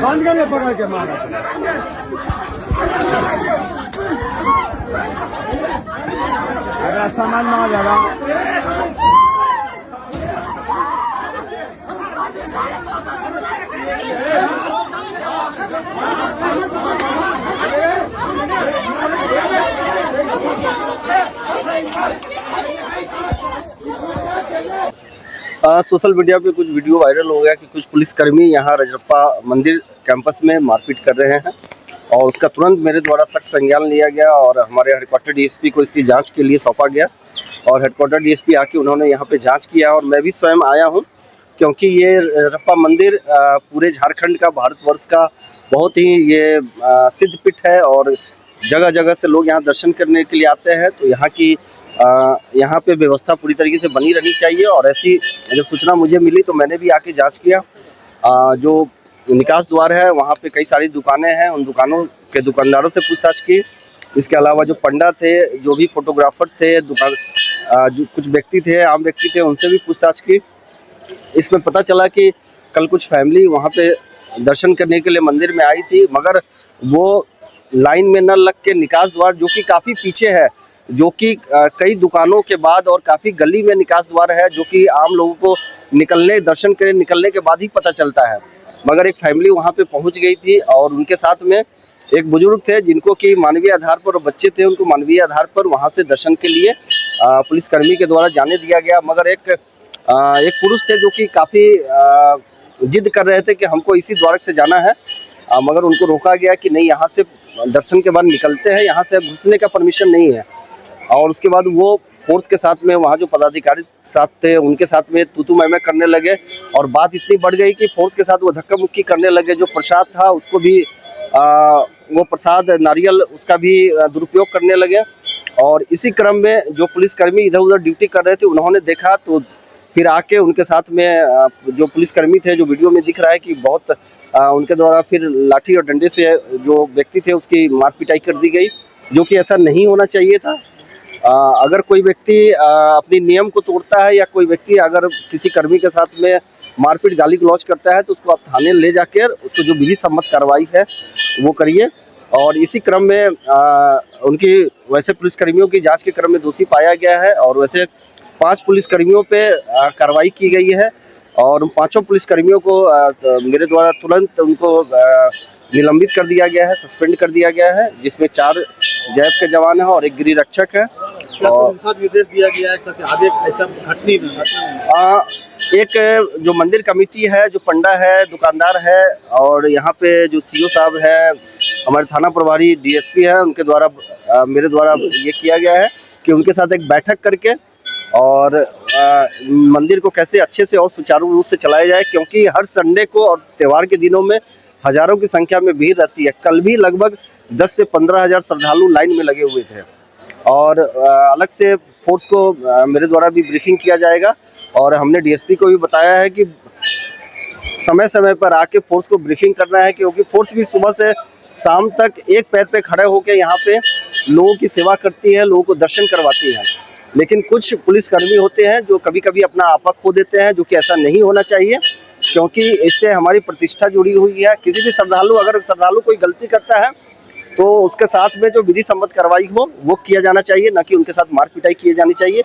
बंद करिए, पकड़ के मारा। अरे सामान में आ जा रहा। सोशल मीडिया पे कुछ वीडियो वायरल हो गया कि कुछ पुलिसकर्मी यहाँ रजरप्पा मंदिर कैंपस में मारपीट कर रहे हैं और उसका तुरंत मेरे द्वारा सख्त संज्ञान लिया गया और हमारे हेडक्वार्टर डीएसपी को इसकी जांच के लिए सौंपा गया और हेडक्वार्टर डीएसपी आके उन्होंने यहाँ पे जांच किया और मैं भी स्वयं आया हूँ क्योंकि ये रजरप्पा मंदिर पूरे झारखंड का, भारतवर्ष का बहुत ही ये सिद्ध पीठ है और जगह जगह से लोग यहाँ दर्शन करने के लिए आते हैं। तो यहाँ पे व्यवस्था पूरी तरीके से बनी रहनी चाहिए और ऐसी जब सूचना मुझे मिली तो मैंने भी आके जांच किया। जो निकास द्वार है वहाँ पे कई सारी दुकानें हैं, उन दुकानों के दुकानदारों से पूछताछ की। इसके अलावा जो पंडा थे, जो भी फोटोग्राफर थे, जो कुछ व्यक्ति थे, आम व्यक्ति थे, उनसे भी पूछताछ की। इसमें पता चला कि कल कुछ फैमिली वहाँ पे दर्शन करने के लिए मंदिर में आई थी, मगर वो लाइन में न लग के निकास द्वार जो कि काफ़ी पीछे है, जो कि कई दुकानों के बाद और काफ़ी गली में निकास द्वार है, जो कि आम लोगों को दर्शन करने निकलने के बाद ही पता चलता है। मगर एक फैमिली वहाँ पे पहुँच गई थी और उनके साथ में एक बुजुर्ग थे जिनको कि मानवीय आधार पर, बच्चे थे उनको मानवीय आधार पर वहाँ से दर्शन के लिए पुलिसकर्मी के द्वारा जाने दिया गया। मगर एक पुरुष थे जो कि काफ़ी जिद कर रहे थे कि हमको इसी द्वार से जाना है, मगर उनको रोका गया कि नहीं, यहाँ से दर्शन के बाद निकलते हैं, यहाँ से घुसने का परमिशन नहीं है। और उसके बाद वो फोर्स के साथ में वहाँ जो पदाधिकारी साथ थे उनके साथ में तू मैं करने लगे और बात इतनी बढ़ गई कि फोर्स के साथ वो धक्का मुक्की करने लगे। जो प्रसाद था उसको भी वो प्रसाद नारियल उसका भी दुरुपयोग करने लगे और इसी क्रम में जो पुलिसकर्मी इधर उधर ड्यूटी कर रहे थे उन्होंने देखा तो फिर आके उनके साथ में जो पुलिसकर्मी थे, जो वीडियो में दिख रहा है कि बहुत उनके द्वारा फिर लाठी और डंडे से जो व्यक्ति थे उसकी मार पिटाई कर दी गई, जो कि ऐसा नहीं होना चाहिए था। अगर कोई व्यक्ति अपनी नियम को तोड़ता है या कोई व्यक्ति अगर किसी कर्मी के साथ में मारपीट गाली गलौज करता है तो उसको आप थाने ले जाकर उसको जो विधि सम्मत कार्रवाई है वो करिए। और इसी क्रम में उनकी वैसे पुलिसकर्मियों की जांच के क्रम में दोषी पाया गया है और वैसे 5 पुलिसकर्मियों पे कार्रवाई की गई है और उन 5 पुलिसकर्मियों को मेरे द्वारा तुरंत उनको निलंबित कर दिया गया है, सस्पेंड कर दिया गया है, जिसमें 4 जैब के जवान हैं और 1 गृह रक्षक है। और निर्देश दिया गया है कि आगे ऐसा घटना एक जो मंदिर कमेटी है, जो पंडा है, दुकानदार है और यहाँ पे जो सीओ साहब है, हमारे थाना प्रभारी डीएसपी है, उनके द्वारा मेरे द्वारा ये किया गया है कि उनके साथ एक बैठक करके और मंदिर को कैसे अच्छे से और सुचारू रूप से चलाया जाए, क्योंकि हर संडे को और त्यौहार के दिनों में हज़ारों की संख्या में भीड़ रहती है। कल भी लगभग 10 से 15 हज़ार श्रद्धालु लाइन में लगे हुए थे और अलग से फोर्स को मेरे द्वारा भी ब्रीफिंग किया जाएगा और हमने डीएसपी को भी बताया है कि समय समय पर आके फोर्स को ब्रीफिंग करना है, क्योंकि फोर्स भी सुबह से शाम तक एक पैर पे खड़े होकर यहाँ पे लोगों की सेवा करती है, लोगों को दर्शन करवाती है। लेकिन कुछ पुलिसकर्मी होते हैं जो कभी कभी अपना आपा खो देते हैं, जो कि ऐसा नहीं होना चाहिए, क्योंकि इससे हमारी प्रतिष्ठा जुड़ी हुई है। किसी भी श्रद्धालु, अगर श्रद्धालु कोई गलती करता है तो उसके साथ में जो विधि सम्मत कार्रवाई हो वो किया जाना चाहिए, न कि उनके साथ मार पिटाई की जानी चाहिए।